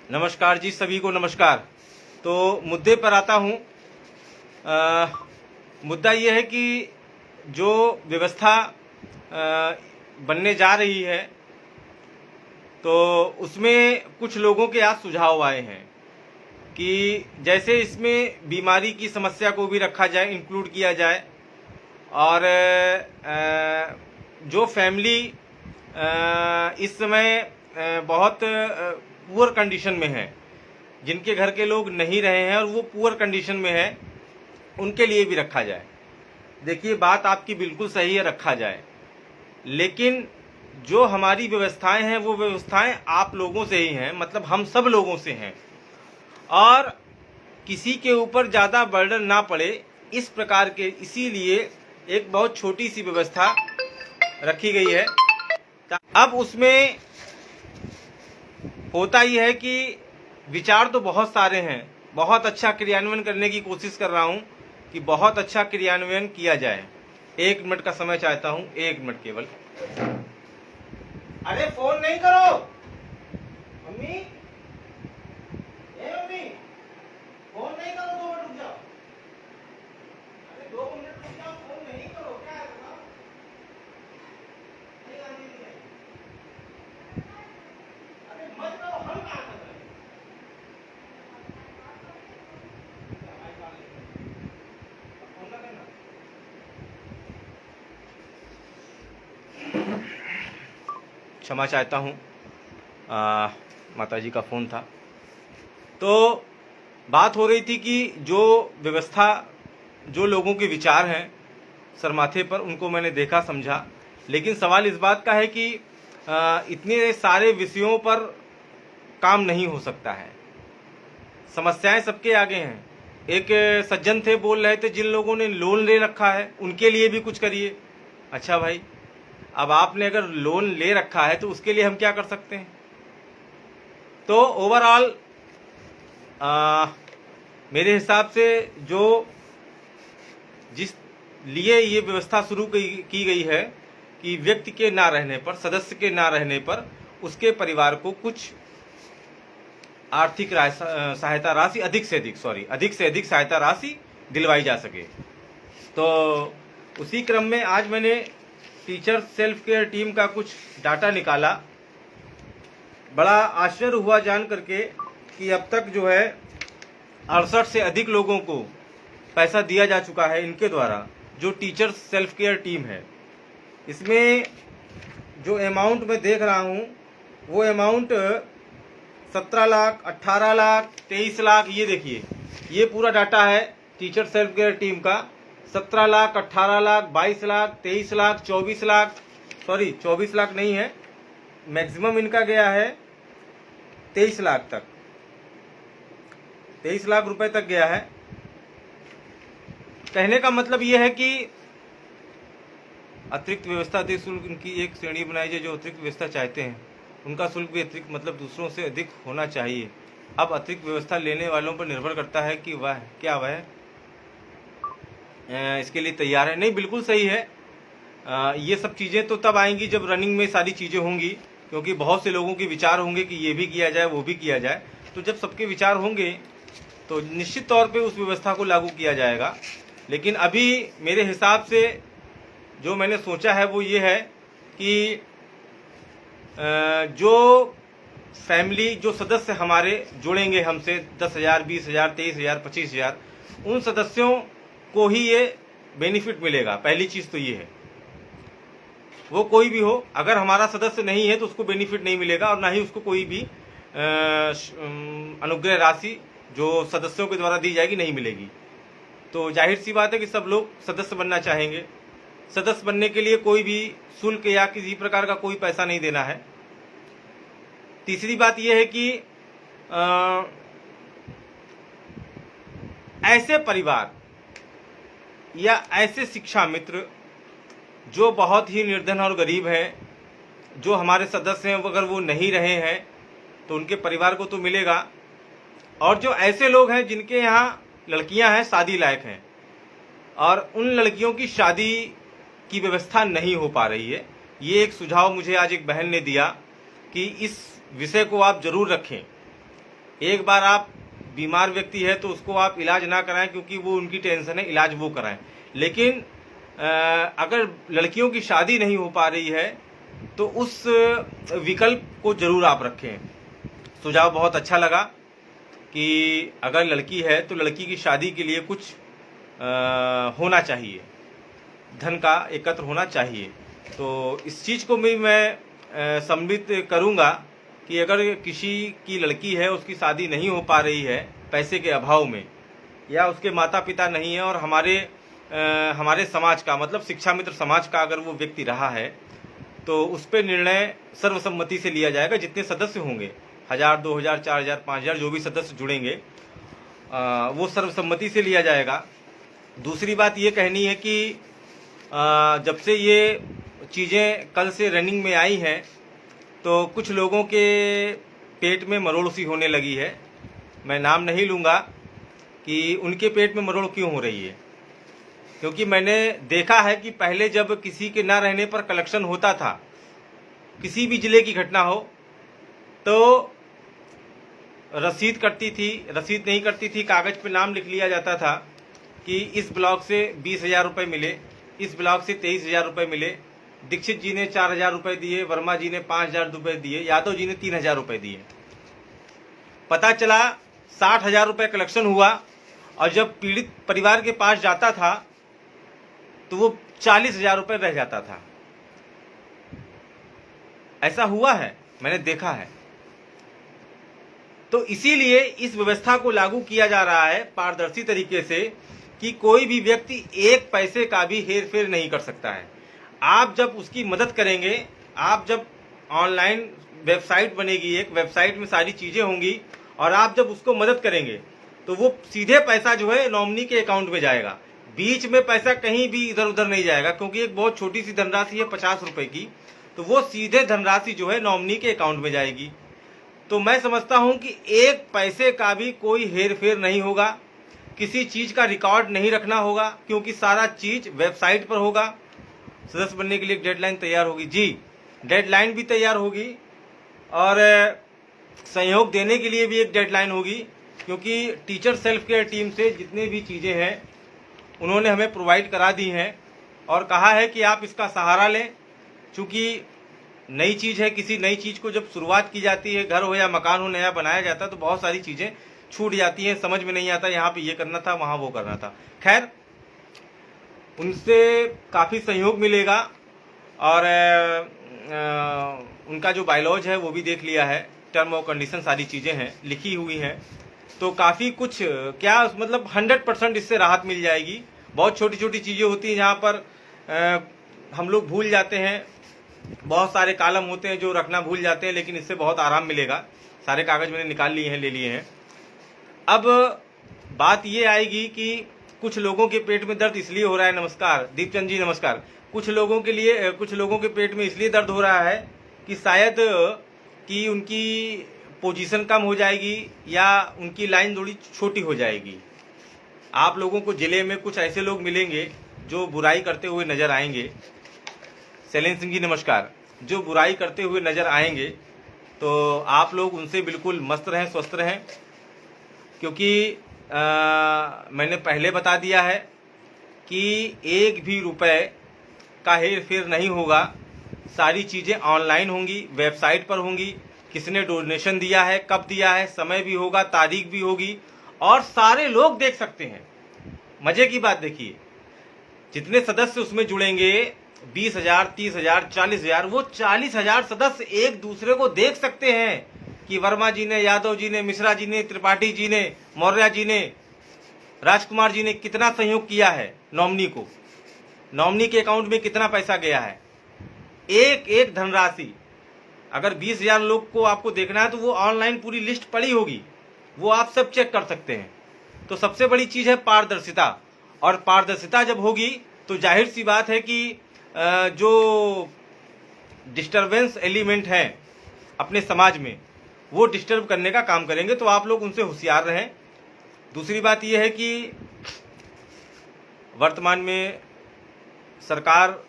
नमस्कार जी, सभी को नमस्कार। तो मुद्दे पर आता हूँ। मुद्दा ये है कि जो व्यवस्था बनने जा रही है तो उसमें कुछ लोगों के आज सुझाव आए हैं कि जैसे इसमें बीमारी की समस्या को भी रखा जाए, इंक्लूड किया जाए, और जो फैमिली इस समय बहुत पुअर कंडीशन में है, जिनके घर के लोग नहीं रहे हैं और वो पुअर कंडीशन में है, उनके लिए भी रखा जाए। देखिए, बात आपकी बिल्कुल सही है, रखा जाए, लेकिन जो हमारी व्यवस्थाएं हैं वो व्यवस्थाएं आप लोगों से ही हैं, मतलब हम सब लोगों से हैं, और किसी के ऊपर ज़्यादा बर्डन ना पड़े इस प्रकार के, इसीलिए एक बहुत छोटी सी व्यवस्था रखी गई है। अब उसमें होता ही है कि विचार तो बहुत सारे हैं, बहुत अच्छा क्रियान्वयन करने की कोशिश कर रहा हूं कि बहुत अच्छा क्रियान्वयन किया जाए। 1 मिनट का समय चाहता हूं, 1 मिनट केवल। अरे फोन नहीं करो मम्मी, मम्मी फोन नहीं करो, 2 मिनट रुक जाओ। अरे 2 मिनट रुक जाओ, फोन नहीं करो, क्या है बताओ? नहीं आने नहीं आएगी। अरे मत करो, हम कहाँ कर रहे हैं? फोन ना करना। क्षमा चाहता हूँ, माताजी का फ़ोन था। तो बात हो रही थी कि जो व्यवस्था, जो लोगों के विचार हैं सर माथे पर, उनको मैंने देखा, समझा, लेकिन सवाल इस बात का है कि इतने सारे विषयों पर काम नहीं हो सकता है। समस्याएं सबके आगे हैं। एक सज्जन थे, बोल रहे थे जिन लोगों ने लोन ले रखा है उनके लिए भी कुछ करिए। अच्छा भाई, अब आपने अगर लोन ले रखा है तो उसके लिए हम क्या कर सकते हैं? तो ओवरऑल मेरे हिसाब से जो जिस लिए ये व्यवस्था शुरू की गई है कि व्यक्ति के ना रहने पर, सदस्य के ना रहने पर, उसके परिवार को कुछ आर्थिक सहायता राशि, अधिक से अधिक सहायता राशि दिलवाई जा सके। तो उसी क्रम में आज मैंने टीचर सेल्फ केयर टीम का कुछ डाटा निकाला। बड़ा आश्चर्य हुआ जान करके कि अब तक जो है 68 से अधिक लोगों को पैसा दिया जा चुका है इनके द्वारा, जो टीचर सेल्फ केयर टीम है। इसमें जो अमाउंट मैं देख रहा हूँ वो अमाउंट 17 लाख, 18 लाख, 23 लाख, ये देखिए, ये पूरा डाटा है टीचर सेल्फ केयर टीम का। 17 लाख, 18 लाख, 22 लाख, 23 लाख, 24 लाख, सॉरी 24 लाख नहीं है, मैक्सिमम इनका गया है 23 लाख तक, 23 लाख रुपए तक गया है। कहने का मतलब ये है कि अतिरिक्त व्यवस्था, अतिरिक्त शुल्क, इनकी एक श्रेणी बनाई जाए। जो अतिरिक्त व्यवस्था चाहते हैं उनका शुल्क भी अतिरिक्त, मतलब दूसरों से अधिक होना चाहिए। अब अतिरिक्त व्यवस्था लेने वालों पर निर्भर करता है कि वह इसके लिए तैयार है। नहीं, बिल्कुल सही है। ये सब चीज़ें तो तब आएंगी जब रनिंग में सारी चीज़ें होंगी, क्योंकि बहुत से लोगों के विचार होंगे कि ये भी किया जाए, वो भी किया जाए। तो जब सबके विचार होंगे तो निश्चित तौर पे उस व्यवस्था को लागू किया जाएगा। लेकिन अभी मेरे हिसाब से जो मैंने सोचा है वो ये है कि जो फैमिली, जो सदस्य हमारे जुड़ेंगे हमसे, 10,000, 20,000, 23,000, 25,000, उन सदस्यों को ही ये बेनिफिट मिलेगा। पहली चीज़ तो ये है, वो कोई भी हो, अगर हमारा सदस्य नहीं है तो उसको बेनिफिट नहीं मिलेगा, और ना ही उसको कोई भी अनुग्रह राशि जो सदस्यों के द्वारा दी जाएगी नहीं मिलेगी। तो जाहिर सी बात है कि सब लोग सदस्य बनना चाहेंगे। सदस्य बनने के लिए कोई भी शुल्क या किसी प्रकार का कोई पैसा नहीं देना है। तीसरी बात यह है कि ऐसे परिवार या ऐसे शिक्षा मित्र जो बहुत ही निर्धन और गरीब हैं, जो हमारे सदस्य हैं, अगर वो नहीं रहे हैं तो उनके परिवार को तो मिलेगा। और जो ऐसे लोग हैं जिनके यहाँ लड़कियां हैं, शादी लायक हैं, और उन लड़कियों की शादी की व्यवस्था नहीं हो पा रही है, ये एक सुझाव मुझे आज एक बहन ने दिया कि इस विषय को आप जरूर रखें। एक बार आप बीमार व्यक्ति है तो उसको आप इलाज ना कराएं क्योंकि वो उनकी टेंशन है, इलाज वो कराएं। लेकिन अगर लड़कियों की शादी नहीं हो पा रही है तो उस विकल्प को जरूर आप रखें। सुझाव बहुत अच्छा लगा कि अगर लड़की है तो लड़की की शादी के लिए कुछ होना चाहिए, धन का एकत्र होना चाहिए। तो इस चीज़ को भी मैं सम्मिलित करूँगा कि अगर किसी की लड़की है, उसकी शादी नहीं हो पा रही है पैसे के अभाव में, या उसके माता पिता नहीं है, और हमारे समाज का मतलब शिक्षा मित्र समाज का अगर वो व्यक्ति रहा है तो उस पर निर्णय सर्वसम्मति से लिया जाएगा। जितने सदस्य होंगे, 1000, 2000, 4000, 5000 जो भी सदस्य जुड़ेंगे वो सर्वसम्मति से लिया जाएगा। दूसरी बात ये कहनी है कि जब से ये चीज़ें कल से रनिंग में आई हैं तो कुछ लोगों के पेट में मरोड़ सी होने लगी है। मैं नाम नहीं लूँगा कि उनके पेट में मरोड़ क्यों हो रही है, क्योंकि मैंने देखा है कि पहले जब किसी के ना रहने पर कलेक्शन होता था, किसी भी जिले की घटना हो, तो रसीद कटती थी, रसीद नहीं कटती थी, कागज़ पे नाम लिख लिया जाता था कि इस ब्लॉक से 20,000 रुपये मिले, इस ब्लॉक से 23,000 रुपये मिले, दीक्षित जी ने 4,000 रुपये दिए, वर्मा जी ने 5,000 रुपये दिए, यादव जी ने 3,000 रुपये दिए। पता चला 60,000 रुपये कलेक्शन हुआ, और जब पीड़ित परिवार के पास जाता था तो वो 40,000 रुपये रह जाता था। ऐसा हुआ है, मैंने देखा है। तो इसीलिए इस व्यवस्था को लागू किया जा रहा है पारदर्शी तरीके से कि कोई भी व्यक्ति एक पैसे का भी हेरफेर नहीं कर सकता है। आप जब उसकी मदद करेंगे, आप जब ऑनलाइन वेबसाइट बनेगी, एक वेबसाइट में सारी चीज़ें होंगी, और आप जब उसको मदद करेंगे तो वो सीधे पैसा जो है नॉमिनी के अकाउंट में जाएगा। बीच में पैसा कहीं भी इधर उधर नहीं जाएगा, क्योंकि एक बहुत छोटी सी धनराशि है 50 रुपये की, तो वो सीधे धनराशि जो है नॉमिनी के अकाउंट में जाएगी। तो मैं समझता हूं कि एक पैसे का भी कोई हेरफेर नहीं होगा, किसी चीज़ का रिकॉर्ड नहीं रखना होगा, क्योंकि सारा चीज़ वेबसाइट पर होगा। सदस्य बनने के लिए एक डेडलाइन तैयार होगी, जी डेडलाइन भी तैयार होगी, और सहयोग देने के लिए भी एक डेडलाइन होगी, क्योंकि टीचर सेल्फ केयर टीम से जितने भी चीज़ें हैं उन्होंने हमें प्रोवाइड करा दी हैं, और कहा है कि आप इसका सहारा लें। चूँकि नई चीज़ है, किसी नई चीज़ को जब शुरुआत की जाती है, घर हो या मकान हो नया बनाया जाता है, तो बहुत सारी चीज़ें छूट जाती हैं, समझ में नहीं आता यहाँ पे ये करना था, वहाँ वो करना था। खैर, उनसे काफ़ी सहयोग मिलेगा, और उनका जो बायलॉज है वो भी देख लिया है, टर्म और कंडीशन सारी चीज़ें हैं, लिखी हुई हैं। तो काफ़ी कुछ क्या मतलब 100% इससे राहत मिल जाएगी। बहुत छोटी छोटी चीज़ें होती हैं जहाँ पर हम लोग भूल जाते हैं, बहुत सारे कॉलम होते हैं जो रखना भूल जाते हैं, लेकिन इससे बहुत आराम मिलेगा। सारे कागज़ मैंने निकाल लिए हैं, ले लिए हैं। अब बात ये आएगी कि कुछ लोगों के पेट में दर्द इसलिए हो रहा है, नमस्कार दीपचंद जी नमस्कार, कुछ लोगों के पेट में इसलिए दर्द हो रहा है कि शायद कि उनकी पोजीशन कम हो जाएगी या उनकी लाइन थोड़ी छोटी हो जाएगी। आप लोगों को जिले में कुछ ऐसे लोग मिलेंगे जो बुराई करते हुए नजर आएंगे, शैलेंद्र सिंह जी नमस्कार, जो बुराई करते हुए नजर आएंगे, तो आप लोग उनसे बिल्कुल मस्त रहें, स्वस्थ रहें, क्योंकि मैंने पहले बता दिया है कि एक भी रुपए का हेर फेर नहीं होगा। सारी चीज़ें ऑनलाइन होंगी, वेबसाइट पर होंगी, किसने डोनेशन दिया है, कब दिया है, समय भी होगा, तारीख भी होगी, और सारे लोग देख सकते हैं। मजे की बात देखिए, जितने सदस्य उसमें जुड़ेंगे 20,000, 30,000, 40,000, वो 40,000 सदस्य एक दूसरे को देख सकते हैं कि वर्मा जी ने, यादव जी ने, मिश्रा जी ने, त्रिपाठी जी ने, मौर्य जी ने, राजकुमार जी ने कितना सहयोग किया है नॉमिनी को, नॉमिनी के अकाउंट में कितना पैसा गया है। एक एक धनराशि, अगर 20,000 लोग को आपको देखना है तो वो ऑनलाइन पूरी लिस्ट पड़ी होगी, वो आप सब चेक कर सकते हैं। तो सबसे बड़ी चीज़ है पारदर्शिता, और पारदर्शिता जब होगी तो जाहिर सी बात है कि जो डिस्टर्बेंस एलिमेंट हैं अपने समाज में, वो डिस्टर्ब करने का काम करेंगे, तो आप लोग उनसे होशियार रहें। दूसरी बात यह है कि वर्तमान में सरकार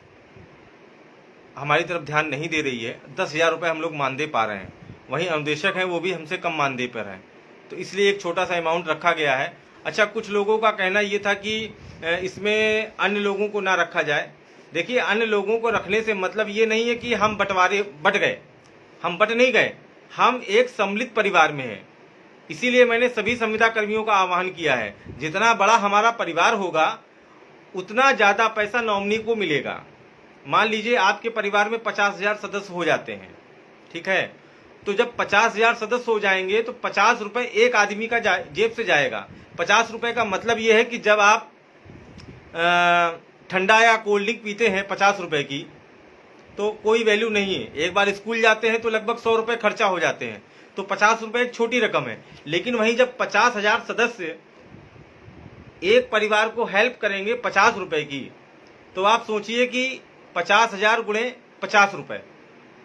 हमारी तरफ ध्यान नहीं दे रही है। 10,000 रुपये हम लोग मानदेय पा रहे हैं, वहीं अनुदेशक हैं वो भी हमसे कम मानदेय पर हैं। तो इसलिए एक छोटा सा अमाउंट रखा गया है। अच्छा, कुछ लोगों का कहना ये था कि इसमें अन्य लोगों को ना रखा जाए। देखिए, अन्य लोगों को रखने से मतलब ये नहीं है कि हम बट गए। हम बट नहीं गए, हम एक सम्मिलित परिवार में हैं। इसीलिए मैंने सभी संविदा कर्मियों का आह्वान किया है, जितना बड़ा हमारा परिवार होगा उतना ज़्यादा पैसा नॉमिनी को मिलेगा। मान लीजिए आपके परिवार में 50,000 सदस्य हो जाते हैं, ठीक है, तो जब 50,000 सदस्य हो जाएंगे तो 50 रुपये एक आदमी का जेब से जाएगा। 50 रुपये का मतलब ये है कि जब आप ठंडा या कोल्ड ड्रिंक पीते हैं 50 रुपये की, तो कोई वैल्यू नहीं है। एक बार स्कूल जाते हैं तो लगभग 100 रुपये खर्चा हो जाते हैं, तो 50 रुपये एक छोटी रकम है। लेकिन वहीं जब 50,000 सदस्य एक परिवार को हेल्प करेंगे 50 रुपये की, तो आप सोचिए कि 50,000 गुणे 50 रुपये,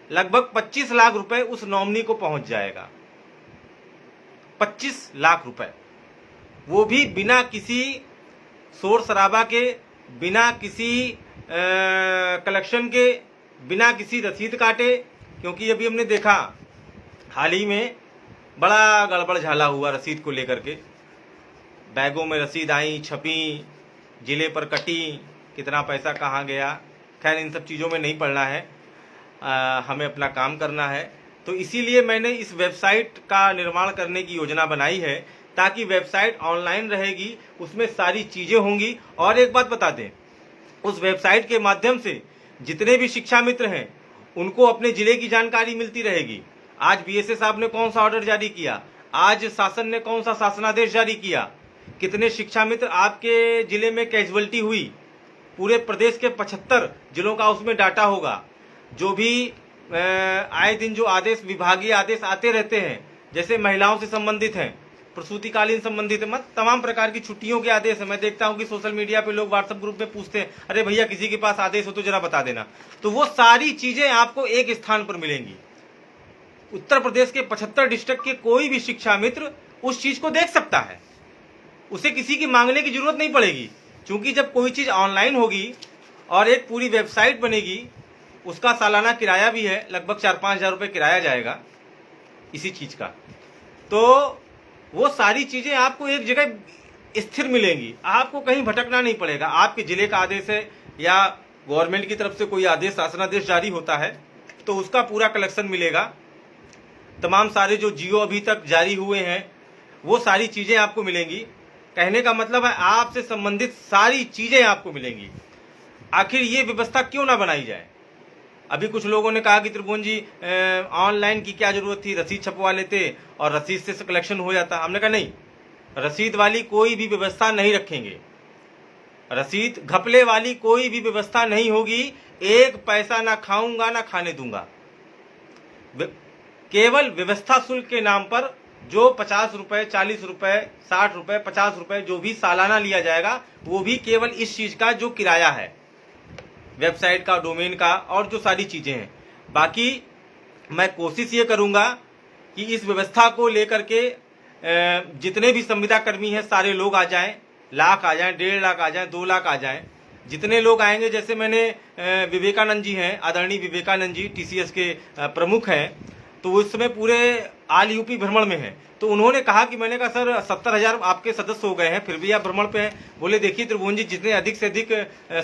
लगभग 25 लाख रुपए उस नॉमिनी को पहुंच जाएगा। 25 लाख रुपए, वो भी बिना किसी शोर शराबा के, बिना किसी कलेक्शन के, बिना किसी रसीद काटे। क्योंकि अभी हमने देखा हाल ही में बड़ा गड़बड़ झाला हुआ रसीद को लेकर के। बैगों में रसीद आई, छपी, जिले पर कटी, कितना पैसा कहाँ गया। खैर, इन सब चीज़ों में नहीं पड़ना है, हमें अपना काम करना है। तो इसीलिए मैंने इस वेबसाइट का निर्माण करने की योजना बनाई है, ताकि वेबसाइट ऑनलाइन रहेगी, उसमें सारी चीज़ें होंगी। और एक बात बता दें, उस वेबसाइट के माध्यम से जितने भी शिक्षा मित्र हैं उनको अपने जिले की जानकारी मिलती रहेगी। आज बीएसए साहब ने कौन सा ऑर्डर जारी किया, आज शासन ने कौन सा शासनादेश जारी किया, कितने शिक्षा मित्र आपके जिले में कैजुअलिटी हुई, पूरे प्रदेश के 75 जिलों का उसमें डाटा होगा। जो भी आए दिन जो आदेश, विभागीय आदेश आते रहते हैं, जैसे महिलाओं से संबंधित हैं, प्रसूतिकालीन संबंधित है, तमाम प्रकार की छुट्टियों के आदेश है। मैं देखता हूं कि सोशल मीडिया पे लोग व्हाट्सएप ग्रुप में पूछते हैं, अरे भैया किसी के पास आदेश हो तो जरा बता देना। तो वो सारी चीजें आपको एक स्थान पर मिलेंगी। उत्तर प्रदेश के 75 डिस्ट्रिक्ट के कोई भी शिक्षा मित्र उस चीज को देख सकता है, उसे किसी की मांगने की जरूरत नहीं पड़ेगी। क्योंकि जब कोई चीज ऑनलाइन होगी और एक पूरी वेबसाइट बनेगी, उसका सालाना किराया भी है, लगभग 4-5 हज़ार रुपये किराया जाएगा इसी चीज का। तो वो सारी चीजें आपको एक जगह स्थिर मिलेंगी, आपको कहीं भटकना नहीं पड़ेगा। आपके जिले का आदेश है या गवर्नमेंट की तरफ से कोई आदेश, शासनादेश जारी होता है, तो उसका पूरा कलेक्शन मिलेगा। तमाम सारे जो जियो अभी तक जारी हुए हैं वो सारी चीजें आपको मिलेंगी। कहने का मतलब है आपसे संबंधित सारी चीजें आपको मिलेंगी। आखिर ये व्यवस्था क्यों ना बनाई जाए? अभी कुछ लोगों ने कहा कि त्रिभुवन जी ऑनलाइन की क्या जरूरत थी, रसीद छपवा लेते और रसीद से कलेक्शन हो जाता। हमने कहा नहीं, रसीद वाली कोई भी व्यवस्था नहीं रखेंगे, रसीद घपले वाली कोई भी व्यवस्था नहीं होगी। एक पैसा ना खाऊंगा ना खाने दूंगा। केवल व्यवस्था शुल्क के नाम पर जो 50 रुपए, 40 रुपए, 60 रुपए, 50 रुपए जो भी सालाना लिया जाएगा, वो भी केवल इस चीज का जो किराया है, वेबसाइट का, डोमेन का और जो सारी चीजें हैं। बाकी मैं कोशिश ये करूंगा कि इस व्यवस्था को लेकर के जितने भी संविदा कर्मी हैं सारे लोग आ जाएं, लाख आ जाएं, 1.5 लाख आ जाएं, 2 लाख आ जाएं। जितने लोग आएंगे, जैसे मैंने विवेकानंद जी हैं, आदरणीय विवेकानंद जी टीसीएस के प्रमुख हैं, तो उस समय पूरे आल यूपी भ्रमण में हैं। तो उन्होंने कहा कि, मैंने कहा सर 70,000 आपके सदस्य हो गए हैं, फिर भी आप भ्रमण पे हैं। बोले देखिए त्रिभुवन जी, जितने अधिक से अधिक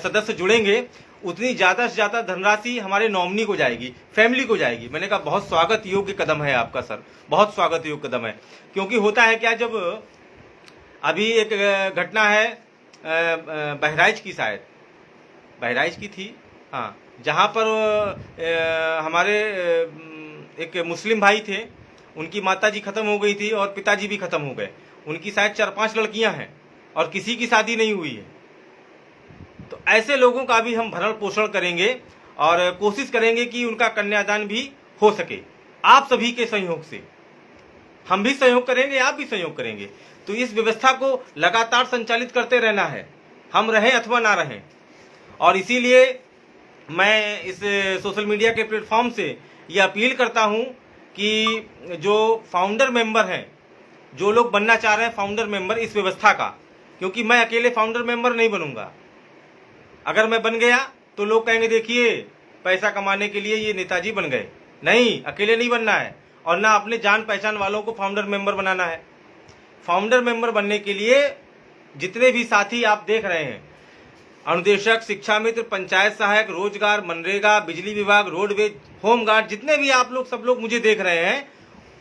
सदस्य जुड़ेंगे उतनी ज्यादा से ज्यादा धनराशि हमारे नॉमिनी को जाएगी, फैमिली को जाएगी। मैंने कहा बहुत स्वागत योग्य कदम है आपका सर, बहुत स्वागत योग्य कदम है। क्योंकि होता है क्या, जब अभी एक घटना है बहराइच की, शायद बहराइच की थी, हाँ, जहाँ पर हमारे एक मुस्लिम भाई थे, उनकी माता जी खत्म हो गई थी और पिताजी भी खत्म हो गए। उनकी शायद 4-5 लड़कियां हैं और किसी की शादी नहीं हुई है। तो ऐसे लोगों का भी हम भरण पोषण करेंगे और कोशिश करेंगे कि उनका कन्यादान भी हो सके। आप सभी के सहयोग से, हम भी सहयोग करेंगे, आप भी सहयोग करेंगे। तो इस व्यवस्था को लगातार संचालित करते रहना है, हम रहें अथवा ना रहें। और इसीलिए मैं इस सोशल मीडिया के प्लेटफॉर्म से ये अपील करता हूं कि जो फाउंडर मेंबर हैं, जो लोग बनना चाह रहे हैं फाउंडर मेंबर इस व्यवस्था का, क्योंकि मैं अकेले फाउंडर मेंबर नहीं बनूंगा। अगर मैं बन गया तो लोग कहेंगे देखिए पैसा कमाने के लिए ये नेताजी बन गए। नहीं, अकेले नहीं बनना है और ना अपने जान पहचान वालों को फाउंडर मेंबर बनाना है। फाउंडर मेंबर बनने के लिए जितने भी साथी आप देख रहे हैं, अनुदेशक, शिक्षा मित्र, पंचायत सहायक, रोजगार, मनरेगा, बिजली विभाग, रोडवेज, होमगार्ड, जितने भी आप लोग सब लोग मुझे देख रहे हैं,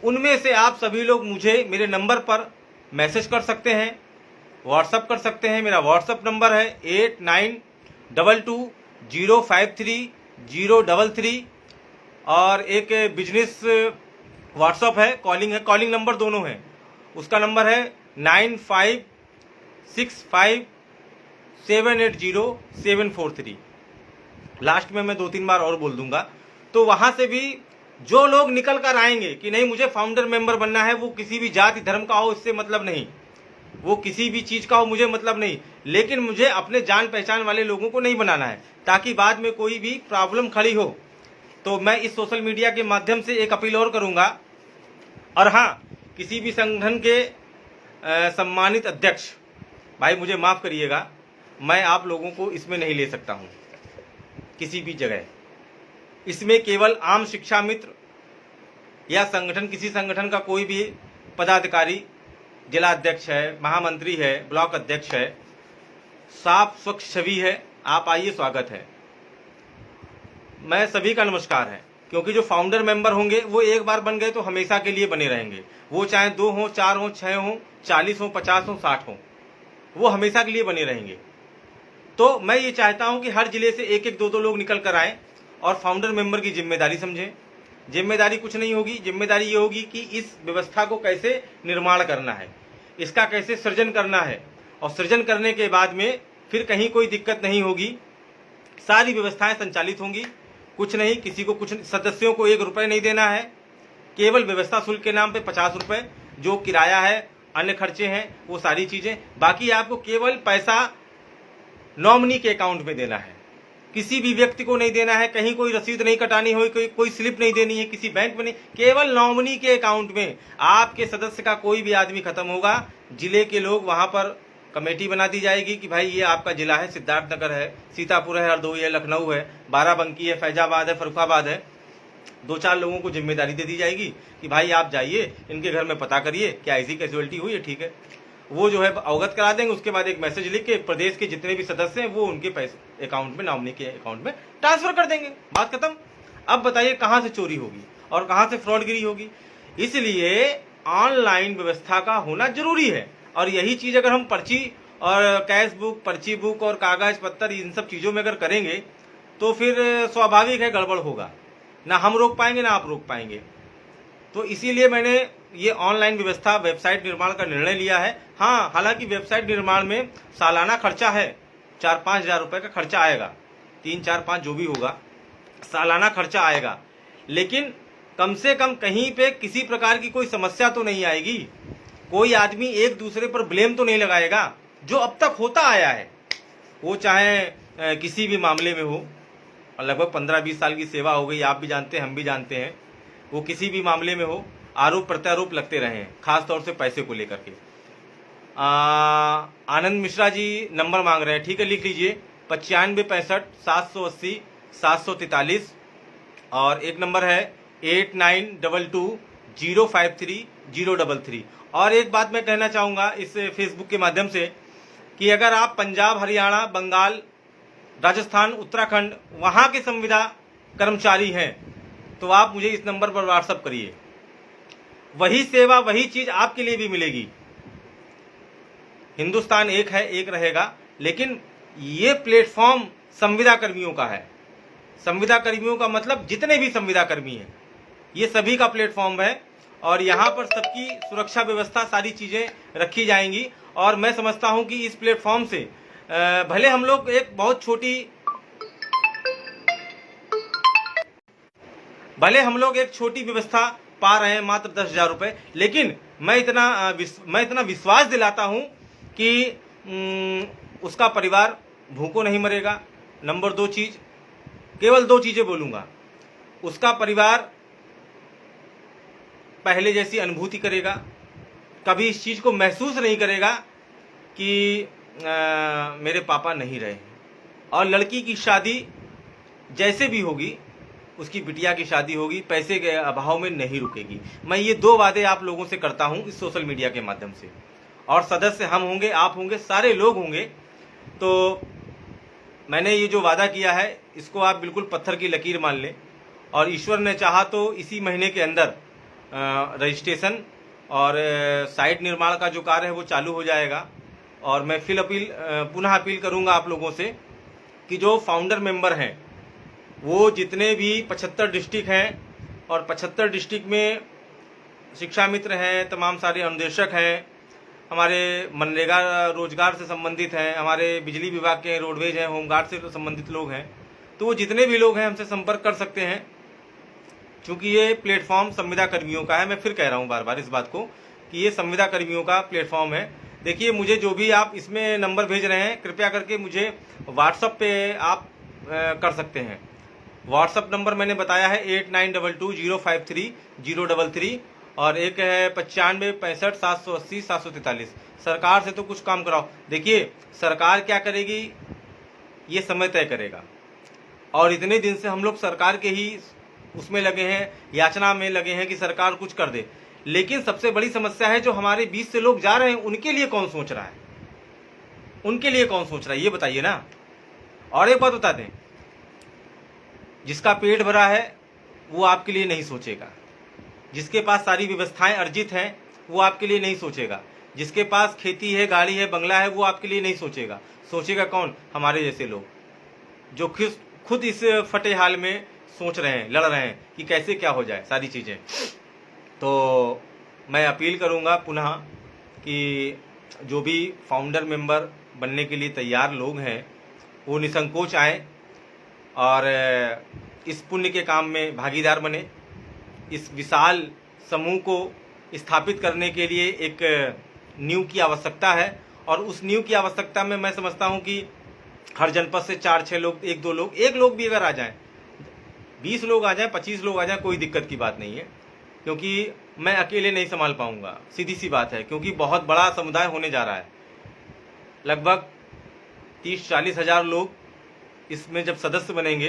उनमें से आप सभी लोग मुझे मेरे नंबर पर मैसेज कर सकते हैं, व्हाट्सअप कर सकते हैं। मेरा व्हाट्सअप नंबर है 8922053033 और एक बिजनेस व्हाट्सअप है, कॉलिंग नंबर दोनों है। उसका नंबर है 9565780743। लास्ट में मैं 2-3 बार और बोल दूंगा। तो वहां से भी जो लोग निकल कर आएंगे कि नहीं मुझे फाउंडर मेंबर बनना है, वो किसी भी जाति धर्म का हो, इससे मतलब नहीं, वो किसी भी चीज का हो, मुझे मतलब नहीं, लेकिन मुझे अपने जान पहचान वाले लोगों को नहीं बनाना है, ताकि बाद में कोई भी प्रॉब्लम खड़ी हो। तो मैं इस सोशल मीडिया के माध्यम से एक अपील और करूंगा। और हाँ, किसी भी संगठन के सम्मानित अध्यक्ष भाई, मुझे माफ करिएगा, मैं आप लोगों को इसमें नहीं ले सकता हूं किसी भी जगह। इसमें केवल आम शिक्षा मित्र या संगठन, किसी संगठन का कोई भी पदाधिकारी, जिला अध्यक्ष है, महामंत्री है, ब्लॉक अध्यक्ष है, साफ स्वच्छ छवि है, आप आइए, स्वागत है। मैं सभी का नमस्कार है, क्योंकि जो फाउंडर मेंबर होंगे वो एक बार बन गए तो हमेशा के लिए बने रहेंगे। वो चाहे 2 हो, 4 हो, 6 हो, 40 हो, 50 हो, 60 हो, वो हमेशा के लिए बने रहेंगे। तो मैं ये चाहता हूं कि हर जिले से 1-1, 2-2 लोग निकल कर आए और फाउंडर मेंबर की जिम्मेदारी समझें। जिम्मेदारी कुछ नहीं होगी, जिम्मेदारी ये होगी कि इस व्यवस्था को कैसे निर्माण करना है, इसका कैसे सृजन करना है, और सृजन करने के बाद में फिर कहीं कोई दिक्कत नहीं होगी, सारी व्यवस्थाएं संचालित होंगी। कुछ नहीं, किसी को कुछ, सदस्यों को 1 रुपये नहीं देना है, केवल व्यवस्था शुल्क के नाम पे 50 रुपये, जो किराया है, अन्य खर्चे हैं, वो सारी चीजें। बाकी आपको केवल पैसा नॉमिनी के अकाउंट में देना है, किसी भी व्यक्ति को नहीं देना है, कहीं कोई रसीद नहीं कटानी हो, कोई स्लिप नहीं देनी है, किसी बैंक में नहीं, केवल नॉमिनी के अकाउंट में। आपके सदस्य का कोई भी आदमी खत्म होगा, जिले के लोग वहां पर कमेटी बना दी जाएगी कि भाई ये आपका जिला है, सिद्धार्थनगर है, सीतापुर है, हरदोई है, लखनऊ है, बाराबंकी है, फैजाबाद है, फर्रुखाबाद है। 2-4 लोगों को जिम्मेदारी दे दी जाएगी कि भाई आप जाइए, इनके घर में पता करिए क्या ऐसी कैजुअलिटी हुई है, ठीक है। वो जो है अवगत करा देंगे। उसके बाद एक मैसेज लिख के प्रदेश के जितने भी सदस्य हैं वो उनके पैसे अकाउंट में, नॉमिनी के अकाउंट में ट्रांसफर कर देंगे, बात खत्म। अब बताइए कहां से चोरी होगी और कहां से फ्रॉडगिरी होगी। इसलिए ऑनलाइन व्यवस्था का होना जरूरी है। और यही चीज अगर हम पर्ची और कैश बुक, पर्ची बुक और कागज पत्तर, इन सब चीजों में अगर करेंगे तो फिर स्वाभाविक है गड़बड़ होगा, ना हम रोक पाएंगे ना आप रोक पाएंगे। तो इसीलिए मैंने ये ऑनलाइन व्यवस्था, वेबसाइट निर्माण का निर्णय लिया है। हाँ, हालांकि वेबसाइट निर्माण में सालाना खर्चा है, 4-5 हजार रुपए का खर्चा आएगा, 3-4-5 जो भी होगा, सालाना खर्चा आएगा। लेकिन कम से कम कहीं पे किसी प्रकार की कोई समस्या तो नहीं आएगी, कोई आदमी एक दूसरे पर ब्लेम तो नहीं लगाएगा, जो अब तक होता आया है। वो चाहे किसी भी मामले में हो, लगभग 15-20 साल की सेवा हो गई, आप भी जानते हैं, हम भी जानते हैं, वो किसी भी मामले में हो, आरोप प्रत्यारोप लगते रहे हैं, खास तौर से पैसे को लेकर के। आनंद मिश्रा जी नंबर मांग रहे हैं, ठीक है, लिख लीजिए 9565-780-743 और एक नंबर है 8922-053-033। और एक बात मैं कहना चाहूंगा इस फेसबुक के माध्यम से कि अगर आप पंजाब, हरियाणा, बंगाल, राजस्थान, उत्तराखंड वहां के संविदा कर्मचारी हैं तो आप मुझे इस नंबर पर व्हाट्सएप करिए, वही सेवा, वही चीज आपके लिए भी मिलेगी। हिंदुस्तान एक है, एक रहेगा, लेकिन ये प्लेटफॉर्म संविदा कर्मियों का है। संविदा कर्मियों का मतलब जितने भी संविदा कर्मी हैं, ये सभी का प्लेटफॉर्म है और यहाँ पर सबकी सुरक्षा व्यवस्था, सारी चीजें रखी जाएंगी। और मैं समझता हूं कि इस प्लेटफॉर्म से भले हम लोग एक बहुत छोटी व्यवस्था पा रहे हैं, मात्र 10,000 रुपए, लेकिन मैं इतना विश्वास दिलाता हूं कि उसका परिवार भूखों नहीं मरेगा। नंबर 2 चीज, केवल 2 चीजें बोलूंगा, उसका परिवार पहले जैसी अनुभूति करेगा, कभी इस चीज को महसूस नहीं करेगा कि मेरे पापा नहीं रहे। और लड़की की शादी जैसे भी होगी उसकी बिटिया की शादी होगी, पैसे के अभाव में नहीं रुकेगी। मैं ये 2 वादे आप लोगों से करता हूँ इस सोशल मीडिया के माध्यम से, और सदस्य हम होंगे, आप होंगे, सारे लोग होंगे। तो मैंने ये जो वादा किया है इसको आप बिल्कुल पत्थर की लकीर मान लें, और ईश्वर ने चाहा तो इसी महीने के अंदर रजिस्ट्रेशन और साइट निर्माण का जो कार्य है वो चालू हो जाएगा। और मैं पुनः अपील करूंगा आप लोगों से कि जो फाउंडर मेंबर हैं वो जितने भी 75 डिस्ट्रिक्ट हैं, और 75 डिस्ट्रिक्ट में शिक्षा मित्र हैं, तमाम सारे अनुदेशक हैं, हमारे मनरेगा रोजगार से संबंधित हैं, हमारे बिजली विभाग के रोडवेज हैं, होमगार्ड से संबंधित लोग हैं, तो वो जितने भी लोग हैं हमसे संपर्क कर सकते हैं। क्योंकि ये प्लेटफॉर्म संविदा कर्मियों का है, मैं फिर कह रहा हूँ बार बार इस बात को कि ये संविदा कर्मियों का प्लेटफॉर्म है। देखिए, मुझे जो भी आप इसमें नंबर भेज रहे हैं कृपया करके मुझे व्हाट्सअप पे आप कर सकते हैं। व्हाट्सअप नंबर मैंने बताया है 8922053033, और एक है 95656780 सरकार से तो कुछ काम कराओ। देखिए, सरकार क्या करेगी ये समय तय करेगा, और इतने दिन से हम लोग सरकार के ही उसमें लगे हैं, याचना में लगे हैं कि सरकार कुछ कर दे। लेकिन सबसे बड़ी समस्या है जो हमारे बीच से लोग जा रहे हैं उनके लिए कौन सोच रहा है, उनके लिए कौन सोच रहा है ये बताइए ना। और एक बात बता दें, जिसका पेट भरा है वो आपके लिए नहीं सोचेगा, जिसके पास सारी व्यवस्थाएं अर्जित हैं वो आपके लिए नहीं सोचेगा, जिसके पास खेती है, गाड़ी है, बंगला है, वो आपके लिए नहीं सोचेगा। सोचेगा कौन? हमारे जैसे लोग जो खुद इस फटे हाल में सोच रहे हैं, लड़ रहे हैं कि कैसे क्या हो जाए सारी चीज़ें। तो मैं अपील करूंगा पुनः कि जो भी फाउंडर मेंबर बनने के लिए तैयार लोग हैं वो निसंकोच आएँ और इस पुण्य के काम में भागीदार बने। इस विशाल समूह को स्थापित करने के लिए एक नींव की आवश्यकता है, और उस नींव की आवश्यकता में मैं समझता हूं कि हर जनपद से 4-6 लोग, 1-2 लोग, एक लोग भी अगर आ जाएं, 20 लोग आ जाएं, 25 लोग आ जाएं, कोई दिक्कत की बात नहीं है। क्योंकि मैं अकेले नहीं संभाल पाऊंगा, सीधी सी बात है, क्योंकि बहुत बड़ा समुदाय होने जा रहा है। लगभग 30-40 हज़ार लोग इसमें जब सदस्य बनेंगे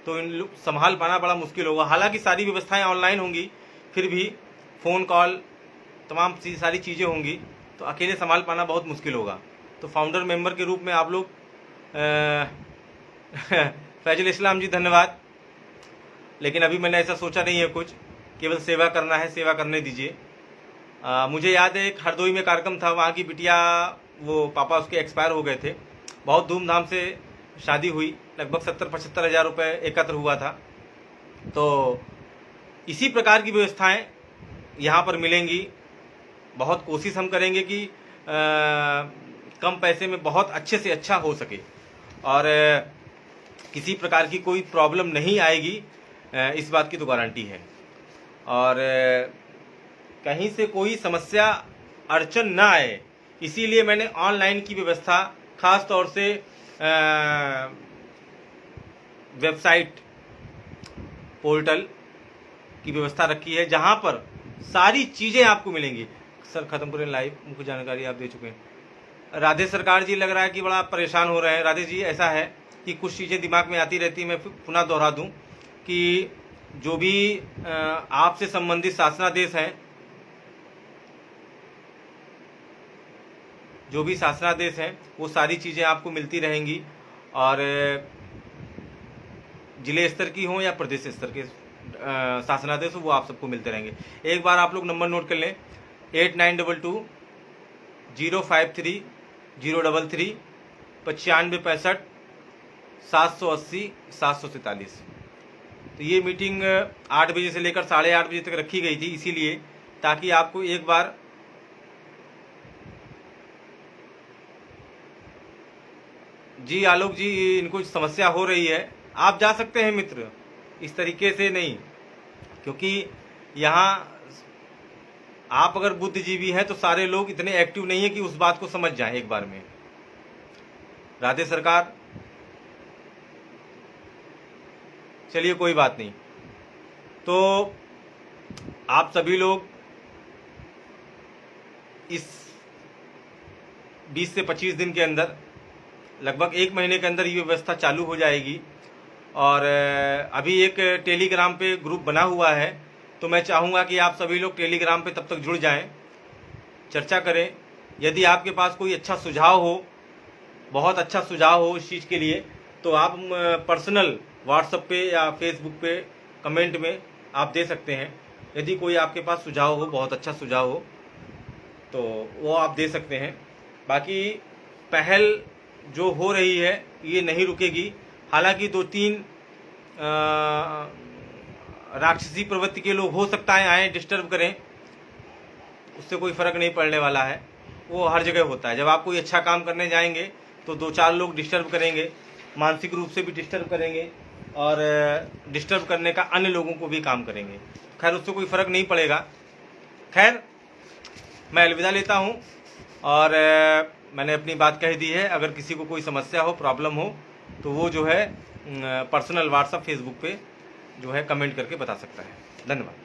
तो इन लोग संभाल पाना बड़ा मुश्किल होगा। हालांकि सारी व्यवस्थाएं ऑनलाइन होंगी, फिर भी फ़ोन कॉल तमाम सारी चीज़ें होंगी, तो अकेले संभाल पाना बहुत मुश्किल होगा। तो फाउंडर मेंबर के रूप में आप लोग फैजुल इस्लाम जी धन्यवाद, लेकिन अभी मैंने ऐसा सोचा नहीं है कुछ, केवल सेवा करना है, सेवा करने दीजिए। मुझे याद है एक हरदोई में कार्यक्रम था, वहाँ की बिटिया, वो पापा उसके एक्सपायर हो गए थे, बहुत धूमधाम से शादी हुई, लगभग 70-75 हज़ार रुपये एकत्र हुआ था। तो इसी प्रकार की व्यवस्थाएं यहाँ पर मिलेंगी। बहुत कोशिश हम करेंगे कि कम पैसे में बहुत अच्छे से अच्छा हो सके, और किसी प्रकार की कोई प्रॉब्लम नहीं आएगी, इस बात की तो गारंटी है। और कहीं से कोई समस्या अड़चन ना आए, इसीलिए मैंने ऑनलाइन की व्यवस्था, खास तौर से वेबसाइट पोर्टल की व्यवस्था रखी है, जहां पर सारी चीज़ें आपको मिलेंगी। सर खत्म करें लाइव, मुझे जानकारी आप दे चुके हैं। राधे सरकार जी, लग रहा है कि बड़ा परेशान हो रहे हैं। राधे जी, ऐसा है कि कुछ चीज़ें दिमाग में आती रहती, मैं पुनः दोहरा दूं कि जो भी आपसे संबंधित शासनादेश हैं, जो भी शासनादेश हैं वो सारी चीज़ें आपको मिलती रहेंगी, और जिले स्तर की हों या प्रदेश स्तर के शासनादेश हो, वो आप सबको मिलते रहेंगे। एक बार आप लोग नंबर नोट कर लें, 8922-053-033, 9565-780-747। तो ये मीटिंग 8 बजे से लेकर 8:30 बजे तक रखी गई थी, इसीलिए ताकि आपको एक बार जी आलोक जी, इनको समस्या हो रही है, आप जा सकते हैं मित्र, इस तरीके से नहीं, क्योंकि यहाँ आप अगर बुद्धिजीवी हैं तो सारे लोग इतने एक्टिव नहीं है कि उस बात को समझ जाएं एक बार में। राधे सरकार, चलिए कोई बात नहीं। तो आप सभी लोग इस 20 से 25 दिन के अंदर, लगभग 1 महीने के अंदर ये व्यवस्था चालू हो जाएगी, और अभी एक टेलीग्राम पे ग्रुप बना हुआ है, तो मैं चाहूँगा कि आप सभी लोग टेलीग्राम पे तब तक जुड़ जाएं, चर्चा करें। यदि आपके पास कोई अच्छा सुझाव हो, बहुत अच्छा सुझाव हो इस चीज़ के लिए, तो आप पर्सनल व्हाट्सएप पे या फेसबुक पे कमेंट में आप दे सकते हैं। यदि कोई आपके पास सुझाव हो, बहुत अच्छा सुझाव हो, तो वो आप दे सकते हैं। बाकी पहल जो हो रही है ये नहीं रुकेगी। हालांकि 2-3 राक्षसी प्रवृत्ति के लोग हो सकता है आए डिस्टर्ब करें, उससे कोई फ़र्क नहीं पड़ने वाला है, वो हर जगह होता है। जब आप कोई अच्छा काम करने जाएंगे तो 2-4 लोग डिस्टर्ब करेंगे, मानसिक रूप से भी डिस्टर्ब करेंगे और डिस्टर्ब करने का अन्य लोगों को भी काम करेंगे। खैर, उससे कोई फ़र्क नहीं पड़ेगा। खैर, मैं अलविदा लेता हूँ और मैंने अपनी बात कह दी है। अगर किसी को कोई समस्या हो, प्रॉब्लम हो, तो वो जो है पर्सनल व्हाट्सएप फेसबुक पे जो है कमेंट करके बता सकता है। धन्यवाद।